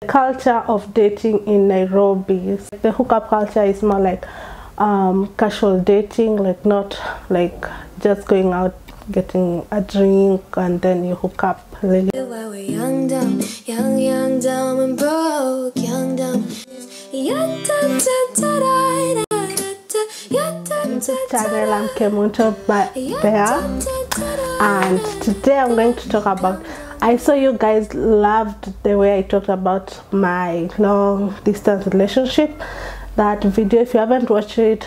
The culture of dating in Nairobi, the hookup culture is more like casual dating, like not like just going out getting a drink and then you hook up. Really. While we're young, dumb, and broke, young, dumb, channel, I'm Kemunto there, and today I'm going to talk about, I saw you guys loved the way I talked about my long distance relationship. That video, if you haven't watched it,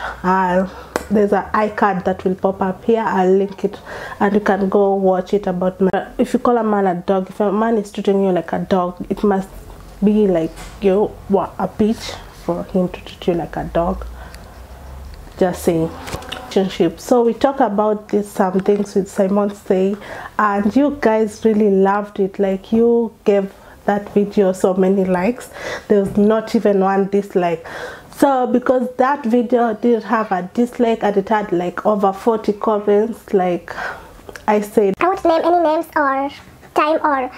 there's an iCard that will pop up here. I'll link it and you can go watch it. About if you call a man a dog, if a man is treating you like a dog, it must be like you were a bitch for him to treat you like a dog. Just saying. So we talk about this, some things with Simon Say, and you guys really loved it. Like, you gave that video so many likes. There was not even one dislike. So because that video didn't have a dislike and it had like over 40 comments, like I said, I won't name any names or time or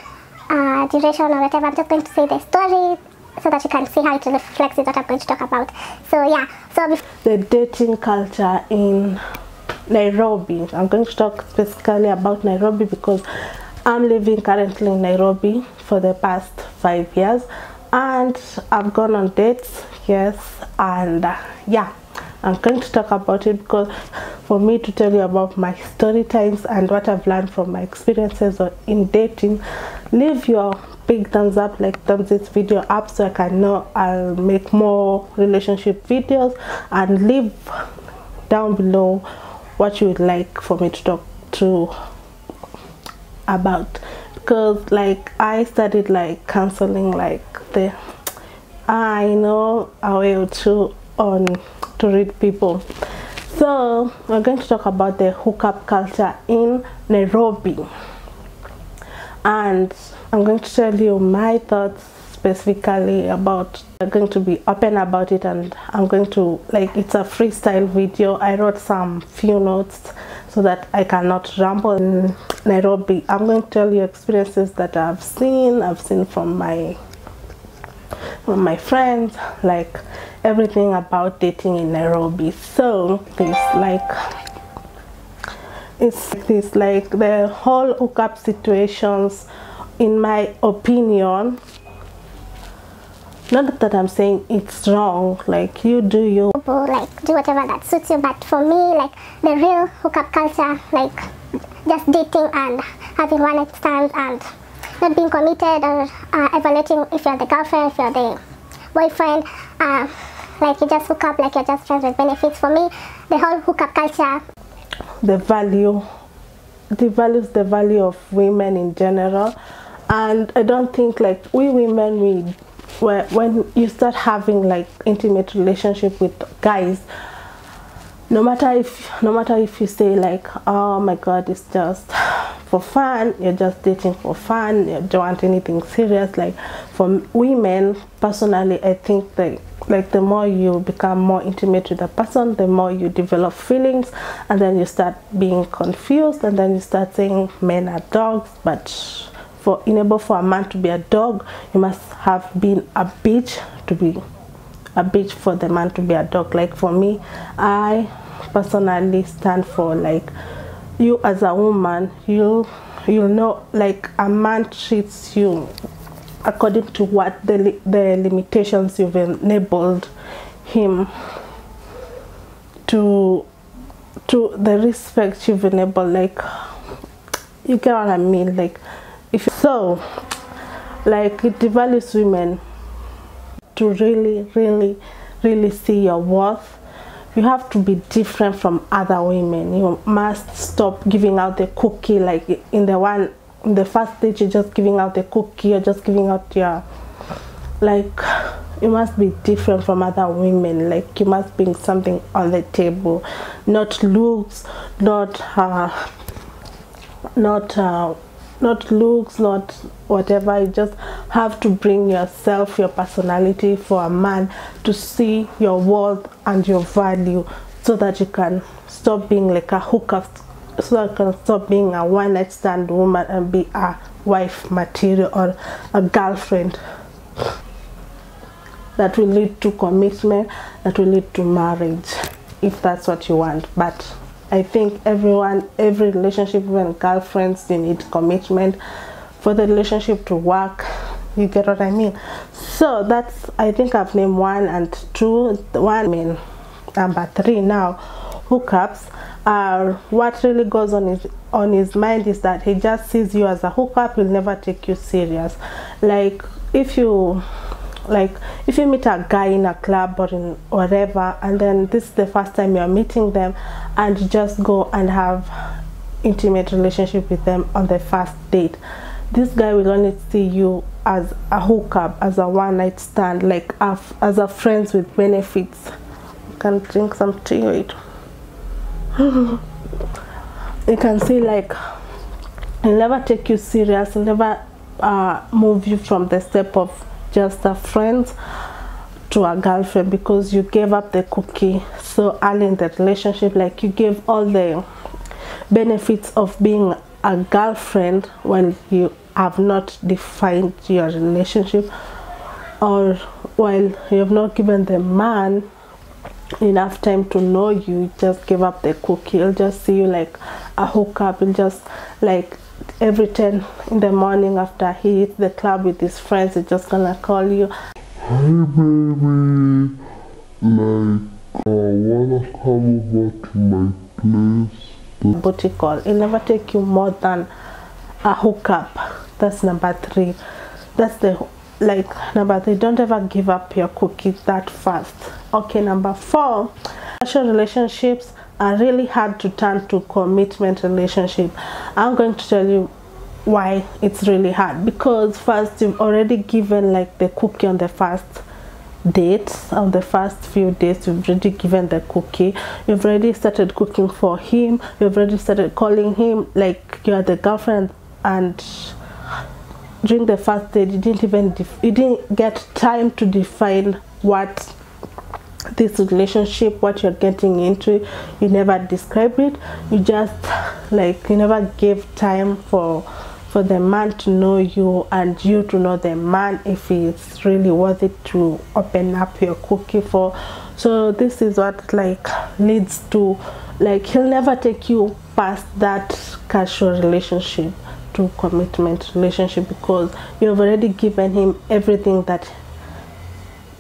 duration or whatever. I'm just going to say the story so that you can see how it reflects what I'm going to talk about. So yeah, so the dating culture in Nairobi. I'm going to talk specifically about Nairobi because I'm living currently in Nairobi for the past 5 years, and I've gone on dates, yes, and yeah, I'm going to talk about it because for me to tell you about my story times and what I've learned from my experiences in dating. Leave your big thumbs up, like thumbs this video up so I can know I'll make more relationship videos, and leave down below what you would like for me to talk to about, because like I studied like counseling, like I know a way or two on to read people. So we're going to talk about the hookup culture in Nairobi, and I'm going to tell you my thoughts specifically about. I'm going to be open about it, and I'm going to, like, it's a freestyle video. I wrote some few notes so that I cannot ramble. In Nairobi, I'm going to tell you experiences that I've seen from my friends, like everything about dating in Nairobi. So it's like the whole hookup situations, in my opinion, not that I'm saying it's wrong, like you do you, like do whatever that suits you, but for me, like the real hookup culture, like just dating and having one night stand and not being committed or evaluating if you're the girlfriend, if you're the boyfriend, like you just hook up like you're just friends with benefits. For me, the whole hookup culture, the value of women in general. And I don't think, like, we women, when you start having like intimate relationship with guys, no matter if you say like, oh my god, it's just for fun, you're just dating for fun, you don't want anything serious. Like, for women personally, I think that like the more you become more intimate with a person, the more you develop feelings, and then you start being confused, and then you start saying men are dogs. But in order for a man to be a dog, you must have been a bitch to be a bitch for the man to be a dog. Like, for me, I personally stand for, like, you as a woman, you know, like, a man treats you according to what the limitations you've enabled him to the respect you've enabled. Like, you get what I mean? Like, like, it devalues women to really see your worth. You have to be different from other women. You must stop giving out the cookie. Like, in the first stage, you're just giving out the cookie, you're just giving out your, like, you must be different from other women. Like, you must bring something on the table, not looks, not looks, not whatever. You just have to bring yourself, your personality, for a man to see your worth and your value, so that you can stop being like a hookup, so that you can stop being a one-night stand woman and be a wife material or a girlfriend. that will lead to commitment, that will lead to marriage, if that's what you want. But I think every relationship, even girlfriends, you need commitment for the relationship to work. You get what I mean? So that's, I think I've named 1 and 2. Number 3 now, hookups are what really goes on his mind is that he just sees you as a hookup. He'll never take you serious. Like if you meet a guy in a club or in whatever, and then this is the first time you're meeting them, and you just go and have intimate relationship with them on the first date, this guy will only see you as a hookup, as a one-night stand, like as a friends with benefits. You can drink some tea. Wait. You can see, like, he'll never take you serious. He'll never move you from the step of just a friend to a girlfriend, because you gave up the cookie so early in the relationship. Like, you gave all the benefits of being a girlfriend when you have not defined your relationship, or while you have not given the man enough time to know you. Just give up the cookie. He'll just see you like a hookup. He'll just, like, every 10 in the morning after he hits the club with his friends, he's just gonna call you, "Hi baby, like, wanna come over to my place?" booty call. He'll never take you more than a hookup. That's number 3. That's the, like, number 3. Don't ever give up your cookie that fast. Okay, number 4, casual relationships are really hard to turn to commitment relationship. I'm going to tell you why it's really hard. Because first, you've already given, like, the cookie on the first date. On the first few days, you've already given the cookie. You've already started cooking for him. You've already started calling him like you're the girlfriend, and during the first date, you didn't get time to define what this relationship, what you're getting into. You never described it. You just, like, you never gave time for the man to know you, and you to know the man, if it's really worth it to open up your cookie for. So this is what, like, leads to, like, he'll never take you past that casual relationship to commitment relationship, because you've already given him everything that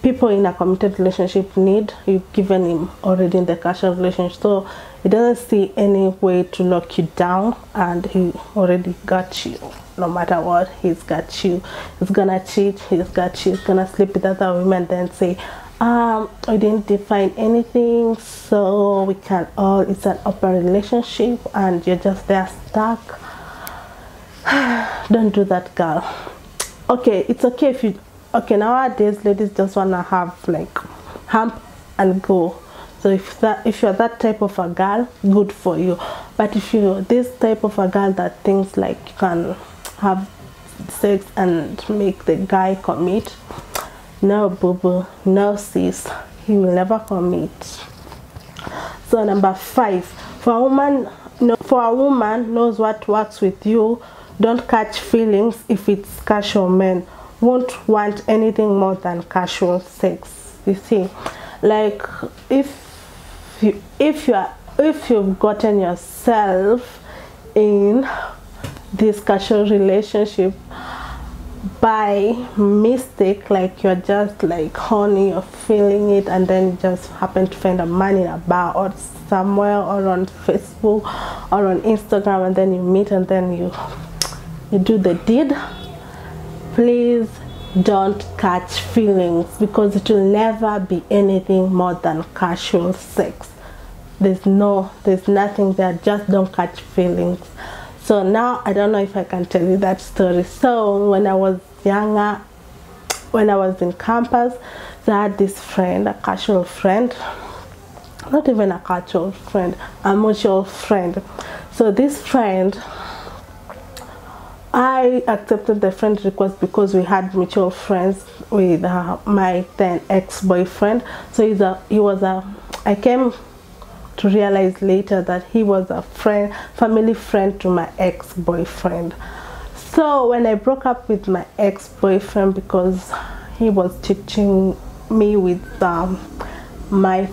people in a committed relationship need. You've given him already in the casual relationship, so he doesn't see any way to knock you down, and he already got you. No matter what, he's got you. He's gonna cheat, he's got you. He's gonna sleep with other women, then say, I didn't define anything, so we can all, it's an open relationship, and you're just there stuck. Don't do that, girl. Okay, it's okay if you, okay, nowadays ladies just wanna have, like, hump and go. So if you're that type of a girl, good for you. But if you're this type of a girl that thinks like you can have sex and make the guy commit, no, boo boo, no sis, he will never commit. So number 5, for a woman knows what works with you. Don't catch feelings if it's casual. Men won't want anything more than casual sex. You see, like, if you've gotten yourself in this casual relationship by mistake, like you're just like horny, you're feeling it, and then you just happen to find a man in a bar or somewhere, or on Facebook or on Instagram, and then you meet, and then you do the deed, please don't catch feelings, because it will never be anything more than casual sex. There's nothing there. Just don't catch feelings. So now I don't know if I can tell you that story. So when I was younger, when I was in campus, so I had this friend, a casual friend, not even a casual friend, a mutual friend. So this friend, I accepted the friend request because we had mutual friends with my then ex-boyfriend. So I came to realize later that he was a friend, family friend to my ex-boyfriend. So when I broke up with my ex-boyfriend because he was cheating me with my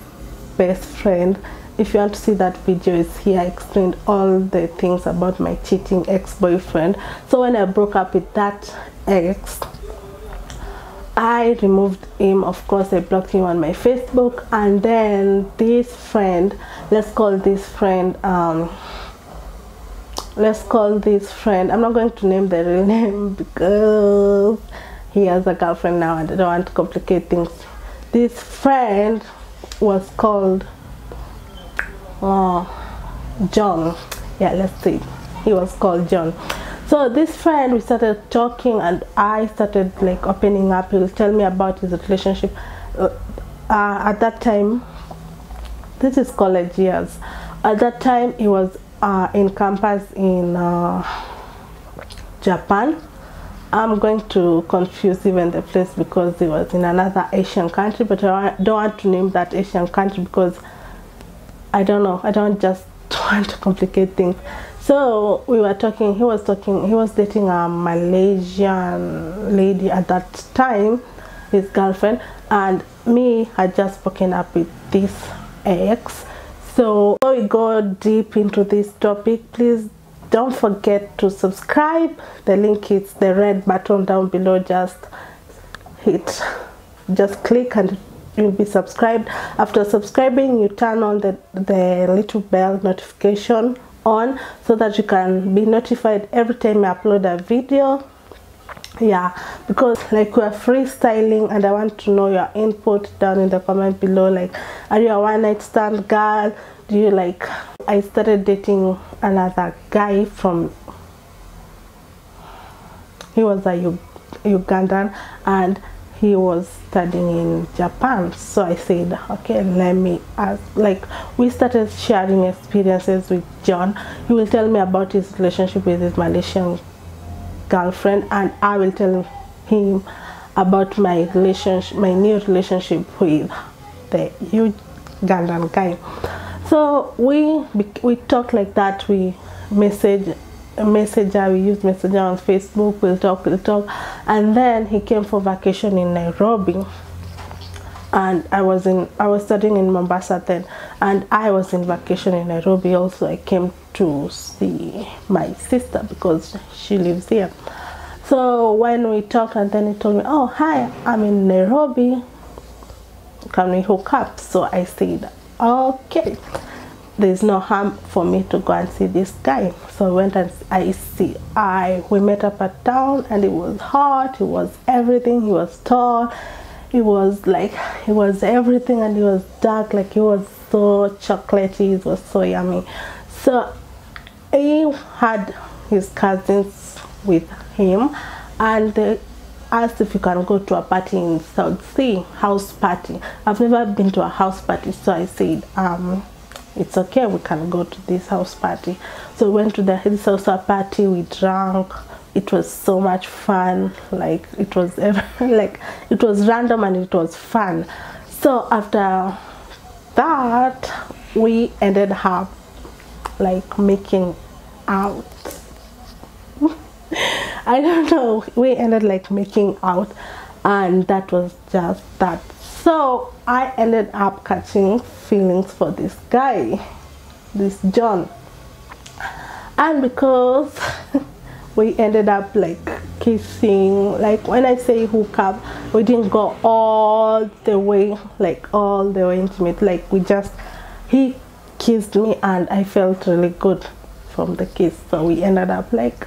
best friend. If you want to see that video, it's here. I explained all the things about my cheating ex-boyfriend. So when I broke up with that ex, I removed him. Of course, I blocked him on my Facebook, and then this friend, let's call this friend I'm not going to name the real name because he has a girlfriend now and I don't want to complicate things. This friend was called John. Yeah, let's see, he was called John. So this friend, we started talking and I started like opening up. He'll tell me about his relationship. At that time, this is college years. At that time, he was in campus in Japan. I'm going to confuse even the place because he was in another Asian country, but I don't want to name that Asian country because I don't know. I don't just want to complicate things. So we were talking, he was dating a Malaysian lady at that time, his girlfriend, and me had just broken up with this ex. So before we go deep into this topic, please don't forget to subscribe. The link is the red button down below. Just click and you'll be subscribed. After subscribing, you turn on the little bell notification on so that you can be notified every time I upload a video. Yeah, because like we're freestyling and I want to know your input down in the comment below. Like, are you a one-night stand girl? Do you like... I started dating another guy from... He was a Ugandan and he was studying in Japan. So I said, okay, let me ask. Like, we started sharing experiences with John. He will tell me about his relationship with his Malaysian girlfriend, and I will tell him about my new relationship with the Ugandan guy. So we talk like that. We messenger, we use messenger on Facebook. We'll talk, and then he came for vacation in Nairobi, and I was studying in Mombasa then, and I was in vacation in Nairobi also. I came to see my sister because she lives here. So when we talked, and then he told me, oh hi, I'm in Nairobi, can we hook up? So I said, okay, there's no harm for me to go and see this guy. So I went and we met up at town, and it was hot, he was everything, he was tall, he was everything, and he was dark, like he was so chocolatey, it was so yummy. So he had his cousins with him, and they asked if you can go to a party in South Sea, house party. I've never been to a house party, so I said it's okay, we can go to this house party. So we went to this house party, we drank. It was so much fun. Like it was it was random and it was fun. So after that, we ended up like making out. I don't know, we ended like making out, and that was just that. So I ended up catching feelings for this guy, this John, and because we ended up like kissing, like when I say hook up, we didn't go all the way intimate, like he kissed me and I felt really good from the kiss. So we ended up like,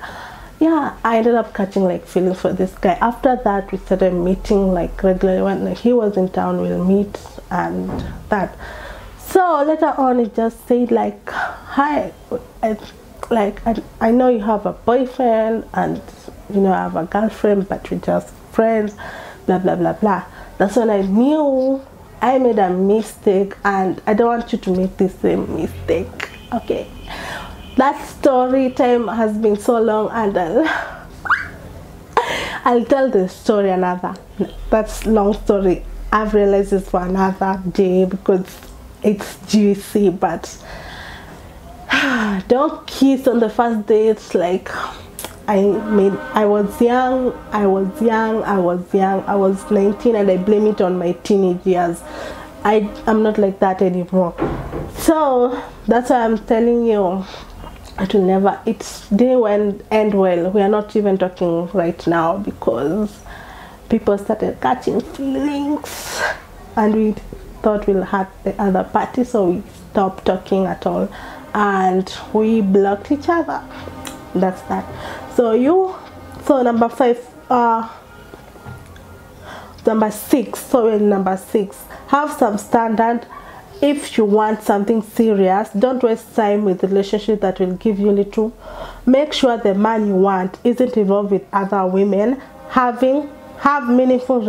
yeah, I ended up catching like feelings for this guy. After that, we started meeting like regularly. When he was in town, we'll meet and that. So later on, he just said like, hi, I know you have a boyfriend and you know I have a girlfriend, but we're just friends, blah blah blah blah. That's when I knew I made a mistake, and I don't want you to make the same mistake. Okay, that story time has been so long, and I'll tell the story another. That's long story. I've realized it's for another day because it's juicy. But don't kiss on the first date. Like, I was young, I was 19, and I blame it on my teenage years. I'm not like that anymore. So that's why I'm telling you, it didn't end well. We are not even talking right now because people started catching feelings and we thought we'll hurt the other party, so we stopped talking at all and we blocked each other. That's that. So number 6, have some standard. If you want something serious, don't waste time with relationship that will give you little. Make sure the man you want isn't involved with other women. Have meaningful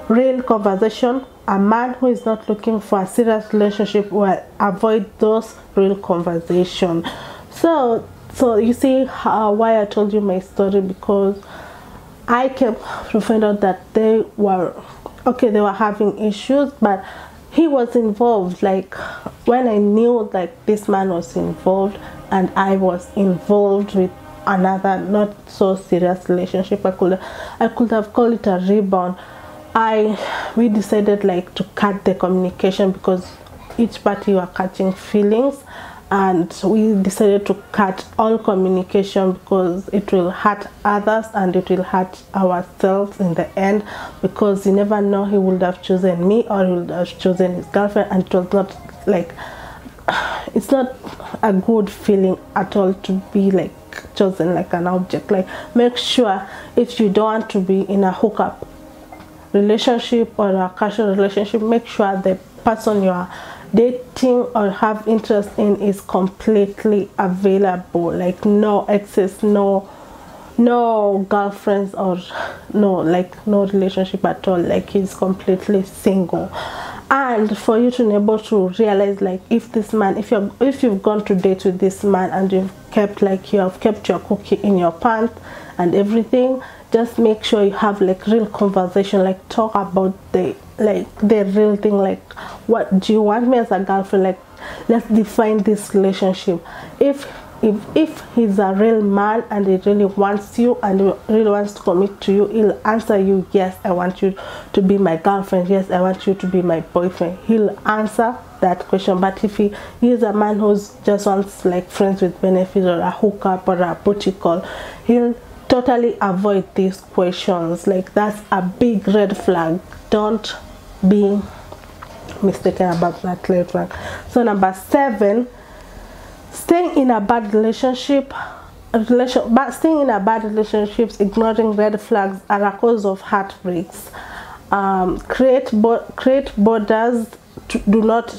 real conversation. A man who is not looking for a serious relationship will avoid those real conversation. So you see why I told you my story, because I came to find out that they were having issues, but he was involved. Like when I knew like this man was involved and I was involved with another not so serious relationship, I could have called it a rebound. We decided like to cut the communication because each party were catching feelings, and we decided to cut all communication because it will hurt others and it will hurt ourselves in the end, because you never know, he would have chosen me or he would have chosen his girlfriend, and it was not like, it's not a good feeling at all to be like chosen like an object. Like, make sure if you don't want to be in a hookup relationship or a casual relationship, make sure the person you are dating or have interest in is completely available. Like no exes, no girlfriends, or no relationship at all. Like he's completely single. And for you to be able to realize, like, if this man, if you've gone to date with this man and you have kept your cookie in your pants and everything, just make sure you have like real conversation, like talk about the real thing. Like, what do you want me as a girlfriend? Like, let's define this relationship. If he's a real man and he really wants you and he really wants to commit to you, he'll answer you, yes, I want you to be my girlfriend, yes, I want you to be my boyfriend. He'll answer that question. But if he is a man who's just wants like friends with benefits or a hookup or a booty call, he'll totally avoid these questions. Like, that's a big red flag. Don't be mistaken about that red flag. So number 7, staying in a bad relationships, ignoring red flags are a cause of heartbreaks. Create borders. Do not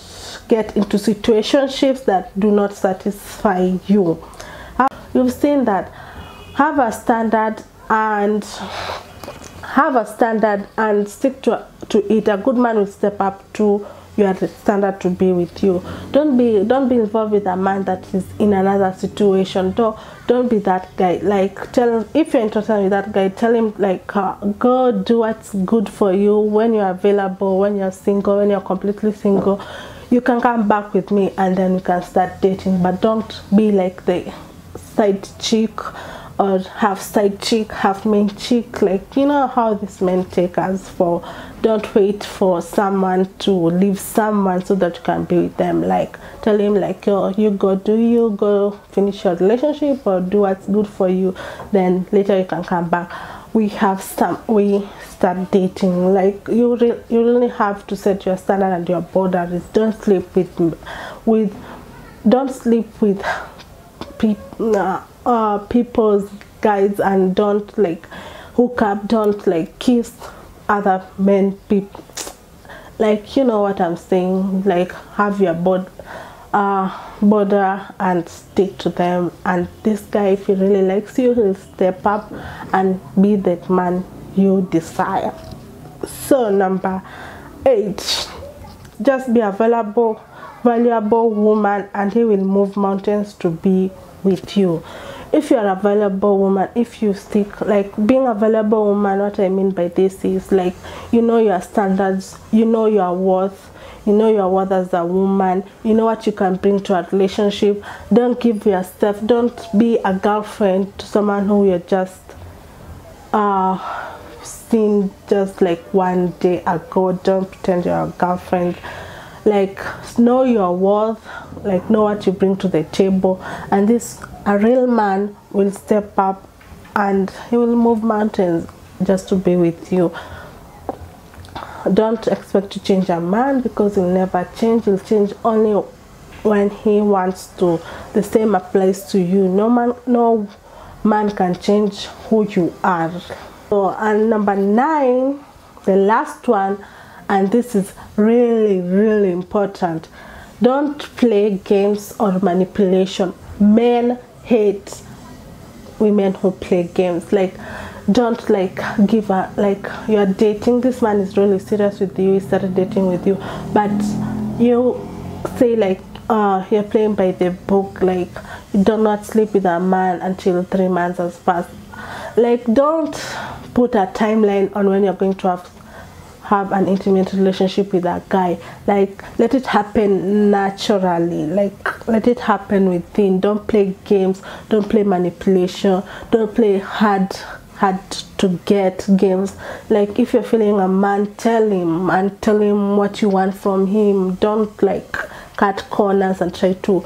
get into situationships that do not satisfy you. You've seen that. Have a standard and stick to it. A good man will step up to your standard to be with you. Don't be involved with a man that is in another situation. Don't be that guy. Like, tell him, if you're interested in that guy, tell him like, go do what's good for you. When you're available, when you're single, when you're completely single, you can come back with me and then we can start dating. But don't be like the side chick, or half side chick, half main chick. Like, you know how these men take us for. Don't wait for someone to leave someone so that you can be with them. Like, tell him like, oh, you go finish your relationship or do what's good for you, then later you can come back. We start dating. Like, you really have to set your standard and your boundaries. Don't sleep with people's guys, and don't like hook up, don't like kiss other men, people. Like, you know what I'm saying. Like, have your border and stick to them. And this guy, if he really likes you, he'll step up and be that man you desire. So number 8, just be a valuable woman and he will move mountains to be with you. If you're a valuable woman, if you stick, like, being a valuable woman, what I mean by this is like, you know your standards, you know your worth, You know your worth as a woman. You know what you can bring to a relationship. Don't give yourself. Don't be a girlfriend to someone who you're just seen just like one day ago. Don't pretend you're a girlfriend. Like, know your worth, like know what you bring to the table, and a real man will step up and he will move mountains just to be with you. Don't expect to change a man, because he'll never change. He'll change only when he wants to. The same applies to you. No man can change who you are. So, and number 9, the last one, and this is really, really important. Don't play games or manipulation. Men hate women who play games. Like, don't like give a, like, you're dating, this man is really serious with you, he started dating with you, but you say like you're playing by the book, like you do not sleep with a man until 3 months has passed. Like, don't put a timeline on when you're going to have an intimate relationship with a guy. Like, let it happen naturally. Like, let it happen within. Don't play games, don't play manipulation, don't play hard to get games. Like, if you're feeling a man, tell him, and tell him what you want from him. Don't like cut corners and try to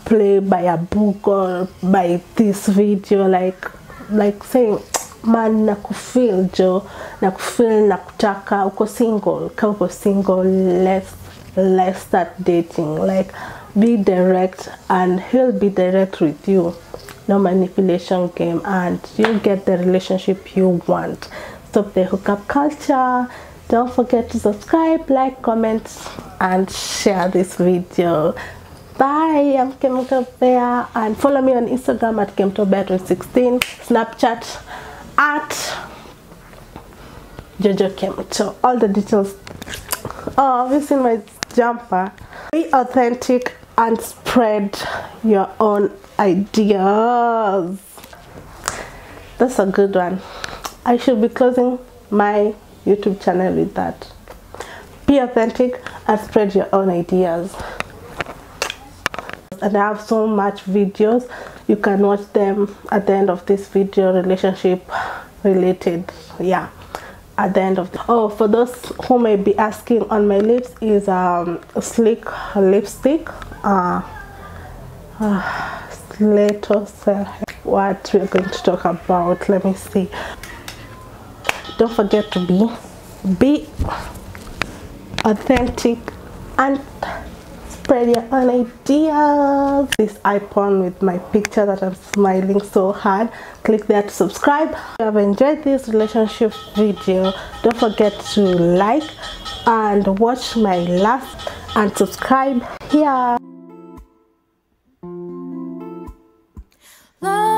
play by a book or by this video. Like saying, man, nakufeel jo, nakufeel, nakutaka, uko single, ka uko single, let's start dating. Like, be direct and he'll be direct with you. No manipulation game, and you'll get the relationship you want. Stop the hookup culture. Don't forget to subscribe, like, comment, and share this video. Bye. I'm Kemunto and follow me on Instagram at Kemunto16, Snapchat at Jojo Kemunto. All the details. Oh, have you seen my jumper? Be authentic and spread your own ideas. That's a good one. I should be closing my YouTube channel with that. Be authentic and spread your own ideas. And I have so much videos. You can watch them at the end of this video, relationship related. Yeah, at the end of for those who may be asking, on my lips is a sleek lipstick. What we're going to talk about, let me see. Don't forget to be authentic and spread your own ideas. This icon with my picture that I'm smiling so hard, click there to subscribe. If you have enjoyed this relationship video, don't forget to like and watch my last and subscribe here. Love